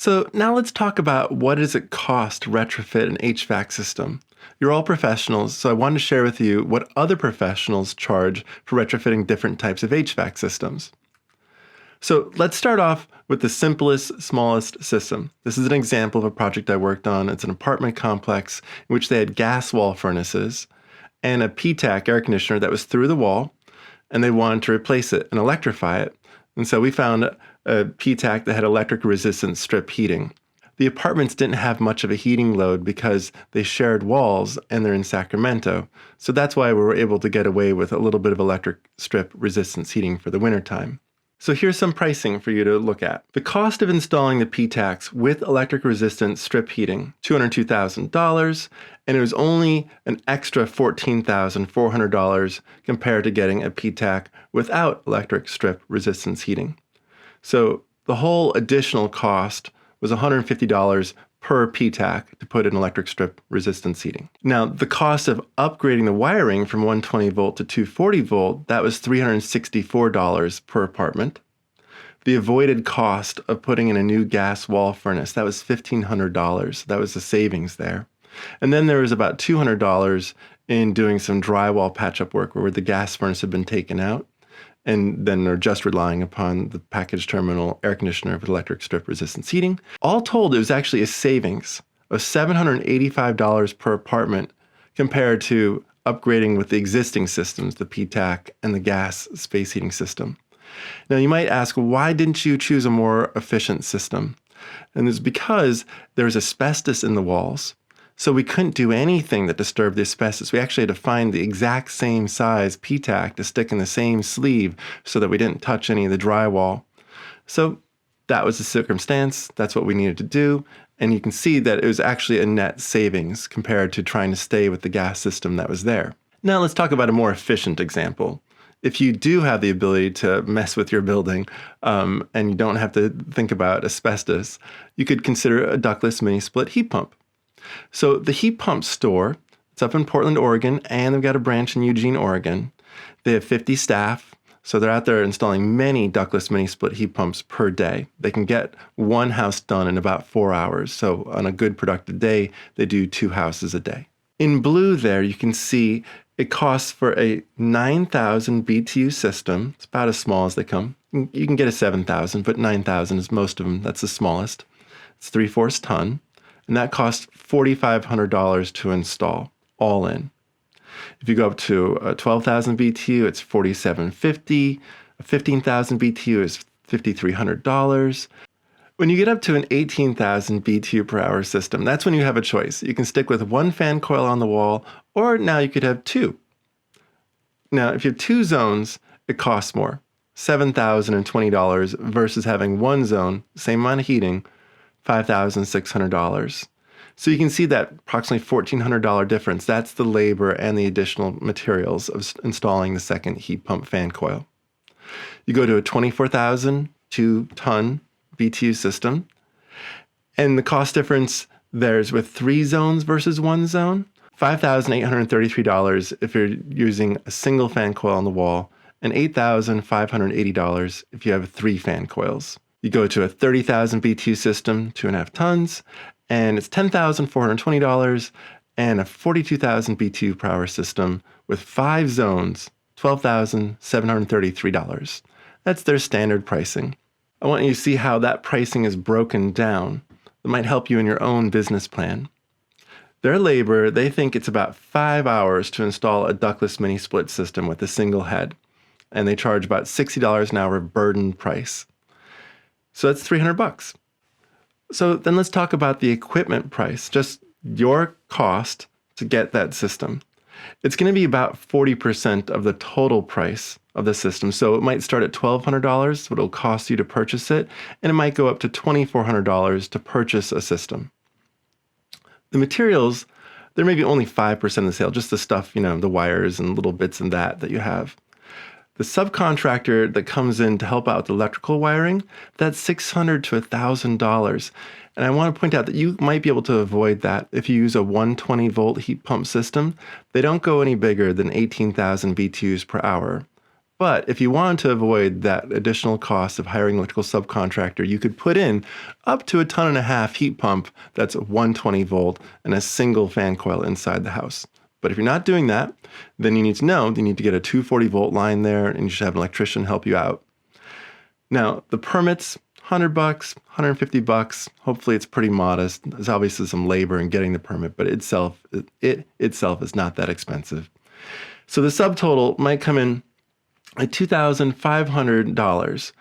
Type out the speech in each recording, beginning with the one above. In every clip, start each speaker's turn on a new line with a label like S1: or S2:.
S1: So now let's talk about what does it cost to retrofit an HVAC system. You're all professionals, so I wanted to share with you what other professionals charge for retrofitting different types of HVAC systems. So let's start off with the simplest, smallest system. This is an example of a project I worked on. It's an apartment complex in which they had gas wall furnaces and a PTAC air conditioner that was through the wall, and they wanted to replace it and electrify it. And so we found a PTAC that had electric resistant strip heating. The apartments didn't have much of a heating load because they shared walls and they're in Sacramento. So that's why we were able to get away with a little bit of electric strip resistance heating for the wintertime. So here's some pricing for you to look at. The cost of installing the PTACs with electric resistant strip heating, $202,000, and it was only an extra $14,400 compared to getting a PTAC without electric strip resistance heating. So the whole additional cost was $150 per PTAC to put in electric strip resistance heating. Now, the cost of upgrading the wiring from 120 volt to 240 volt, that was $364 per apartment. The avoided cost of putting in a new gas wall furnace, that was $1,500. That was the savings there. And then there was about $200 in doing some drywall patch-up work where the gas furnace had been taken out. And then they're just relying upon the package terminal air conditioner with electric strip resistance heating. All told, it was actually a savings of $785 per apartment compared to upgrading with the existing systems, the PTAC and the gas space heating system. Now you might ask, why didn't you choose a more efficient system? And it's because there's asbestos in the walls. So we couldn't do anything that disturbed the asbestos. We actually had to find the exact same size PTAC to stick in the same sleeve so that we didn't touch any of the drywall. So that was the circumstance. That's what we needed to do. And you can see that it was actually a net savings compared to trying to stay with the gas system that was there. Now let's talk about a more efficient example. If you do have the ability to mess with your building and you don't have to think about asbestos, you could consider a ductless mini split heat pump. So the heat pump store, it's up in Portland, Oregon, and they've got a branch in Eugene, Oregon. They have 50 staff, so they're out there installing many ductless mini split heat pumps per day. They can get one house done in about 4 hours. So on a good productive day, they do 2 houses a day. In blue there, you can see it costs for a 9,000 BTU system. It's about as small as they come. You can get a 7,000, but 9,000 is most of them. That's the smallest. It's 3/4 ton. And that costs $4,500 to install, all in. If you go up to 12,000 BTU, it's $4,750. 15,000 BTU is $5,300. When you get up to an 18,000 BTU per hour system, that's when you have a choice. You can stick with one fan coil on the wall, or now you could have 2. Now, if you have 2 zones, it costs more, $7,020 versus having 1 zone, same amount of heating, $5,600. So you can see that approximately $1,400 difference. That's the labor and the additional materials of installing the second heat pump fan coil. You go to a 24,000 2-ton BTU system, and the cost difference there's with 3 zones versus 1 zone, $5,833 if you're using a single fan coil on the wall, and $8,580 if you have 3 fan coils. You go to a 30,000 BTU system, 2.5 tons, and it's $10,420, and a 42,000 BTU per hour system with 5 zones, $12,733. That's their standard pricing. I want you to see how that pricing is broken down. It might help you in your own business plan. Their labor, they think it's about 5 hours to install a ductless mini split system with a single head, and they charge about $60 an hour burden price. So that's $300. So then let's talk about the equipment price, just your cost to get that system. It's going to be about 40% of the total price of the system. So it might start at $1,200, what it'll cost you to purchase it, and it might go up to $2,400 to purchase a system. The materials, they're maybe only 5% of the sale, just the stuff, the wires and little bits and that you have. The subcontractor that comes in to help out with electrical wiring, that's $600 to $1,000. And I want to point out that you might be able to avoid that if you use a 120 volt heat pump system. They don't go any bigger than 18,000 BTUs per hour. But if you wanted to avoid that additional cost of hiring an electrical subcontractor, you could put in up to 1.5 tons heat pump that's 120 volt and a single fan coil inside the house. But if you're not doing that, then you need to know you need to get a 240 volt line there, and you should have an electrician help you out. Now, the permits, $100, $150. Hopefully it's pretty modest. There's obviously some labor in getting the permit, but it itself is not that expensive. So the subtotal might come in at $2,500,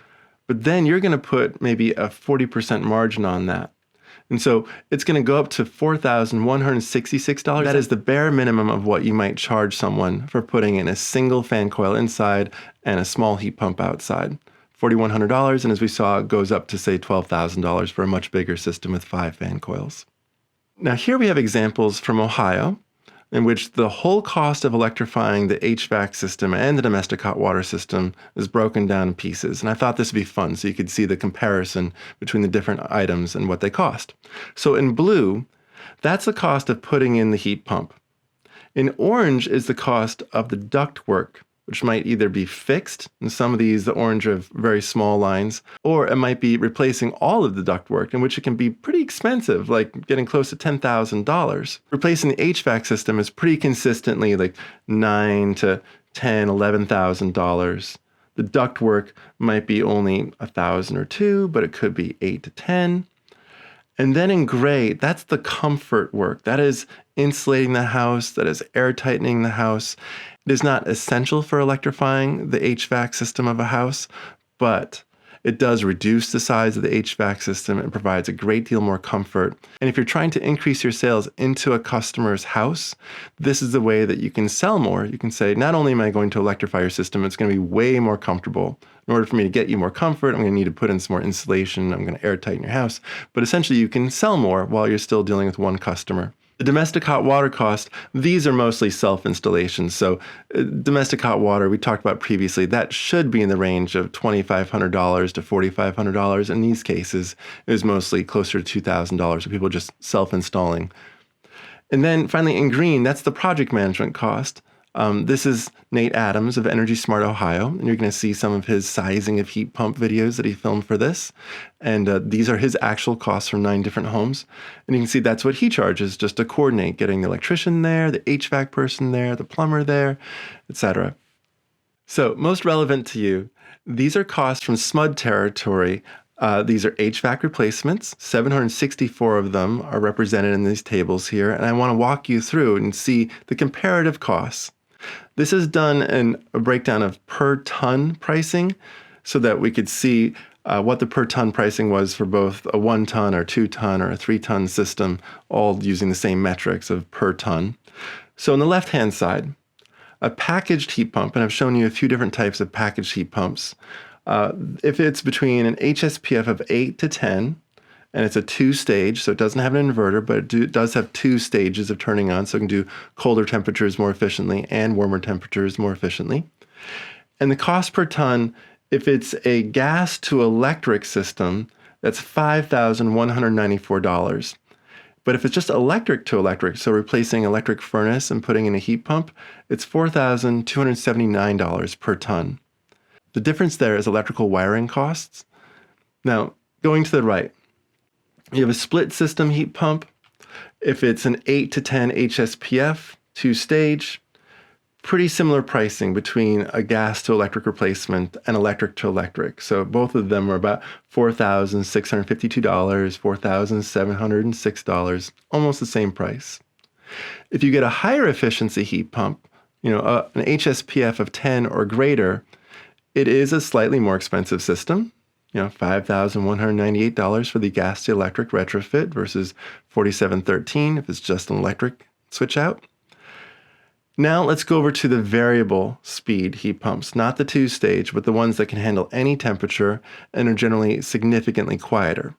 S1: but then you're going to put maybe a 40% margin on that. And so it's going to go up to $4,166. That is the bare minimum of what you might charge someone for putting in a single fan coil inside and a small heat pump outside. $4,100, and as we saw, it goes up to, say, $12,000 for a much bigger system with 5 fan coils. Now here we have examples from Ohio in which the whole cost of electrifying the HVAC system and the domestic hot water system is broken down in pieces. And I thought this would be fun so you could see the comparison between the different items and what they cost. So in blue, that's the cost of putting in the heat pump. In orange is the cost of the ductwork, which might either be fixed, and some of these, the orange are very small lines, or it might be replacing all of the ductwork, in which it can be pretty expensive, like getting close to $10,000. Replacing the HVAC system is pretty consistently like $9,000 to $10,000, $11,000. The ductwork might be only $1,000 or $2,000, but it could be $8,000 to $10,000. And then in gray, that's the comfort work. That is insulating the house, that is air tightening the house. It is not essential for electrifying the HVAC system of a house, but it does reduce the size of the HVAC system and provides a great deal more comfort. And if you're trying to increase your sales into a customer's house, this is the way that you can sell more. You can say, not only am I going to electrify your system, it's going to be way more comfortable. In order for me to get you more comfort, I'm going to need to put in some more insulation. I'm going to air tighten your house. But essentially, you can sell more while you're still dealing with one customer. The domestic hot water cost, these are mostly self-installations. So domestic hot water, we talked about previously, that should be in the range of $2,500 to $4,500. In these cases, it was mostly closer to $2,000 for people just self-installing. And then finally in green, that's the project management cost. This is Nate Adams of Energy Smart Ohio, and you're going to see some of his sizing of heat pump videos that he filmed for this. And these are his actual costs from 9 different homes. And you can see that's what he charges just to coordinate getting the electrician there, the HVAC person there, the plumber there, etc. So most relevant to you, these are costs from SMUD territory. These are HVAC replacements. 764 of them are represented in these tables here. And I want to walk you through and see the comparative costs. This is done in a breakdown of per ton pricing so that we could see what the per ton pricing was for both a 1 ton or 2 ton or a 3 ton system, all using the same metrics of per ton. So on the left-hand side, a packaged heat pump, and I've shown you a few different types of packaged heat pumps. If it's between an HSPF of 8 to 10, and it's a 2-stage, so it doesn't have an inverter, but it does have 2 stages of turning on, so it can do colder temperatures more efficiently and warmer temperatures more efficiently. And the cost per ton, if it's a gas to electric system, that's $5,194. But if it's just electric to electric, so replacing electric furnace and putting in a heat pump, it's $4,279 per ton. The difference there is electrical wiring costs. Now, going to the right, you have a split system heat pump. If it's an 8 to 10 HSPF, 2-stage, pretty similar pricing between a gas to electric replacement and electric to electric. So both of them are about $4,652, $4,706, almost the same price. If you get a higher efficiency heat pump, an HSPF of 10 or greater, it is a slightly more expensive system, $5,198 for the gas to electric retrofit versus $4,713 if it's just an electric switch out. Now let's go over to the variable speed heat pumps, not the 2-stage, but the ones that can handle any temperature and are generally significantly quieter.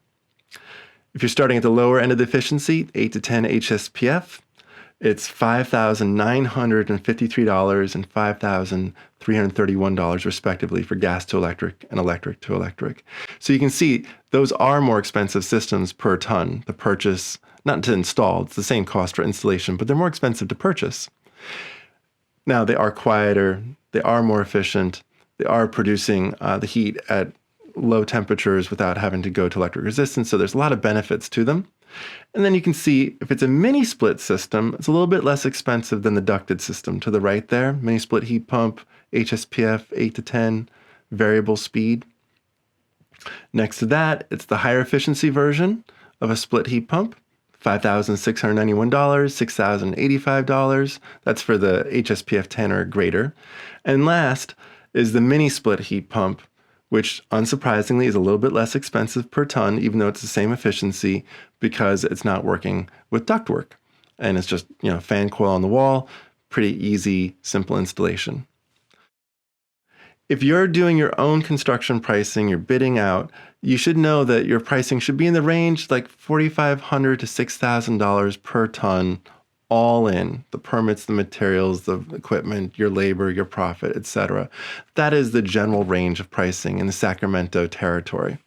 S1: If you're starting at the lower end of the efficiency, 8 to 10 HSPF, it's $5,953 and $5,331 respectively for gas to electric and electric to electric. So you can see those are more expensive systems per ton to purchase, not to install, it's the same cost for installation, but they're more expensive to purchase. Now they are quieter, they are more efficient, They are producing the heat at low temperatures without having to go to electric resistance, so there's a lot of benefits to them. And then you can see if it's a mini split system, it's a little bit less expensive than the ducted system to the right there. Mini split heat pump, HSPF 8 to 10, variable speed. Next to that, it's the higher efficiency version of a split heat pump, $5,691, $6,085. That's for the HSPF 10 or greater. And last is the mini split heat pump, which unsurprisingly is a little bit less expensive per ton, even though it's the same efficiency, because it's not working with ductwork. And it's just, fan coil on the wall, pretty easy, simple installation. If you're doing your own construction pricing, you're bidding out, you should know that your pricing should be in the range like $4,500 to $6,000 per ton, all in, the permits, the materials, the equipment, your labor, your profit, etc. That is the general range of pricing in the Sacramento territory.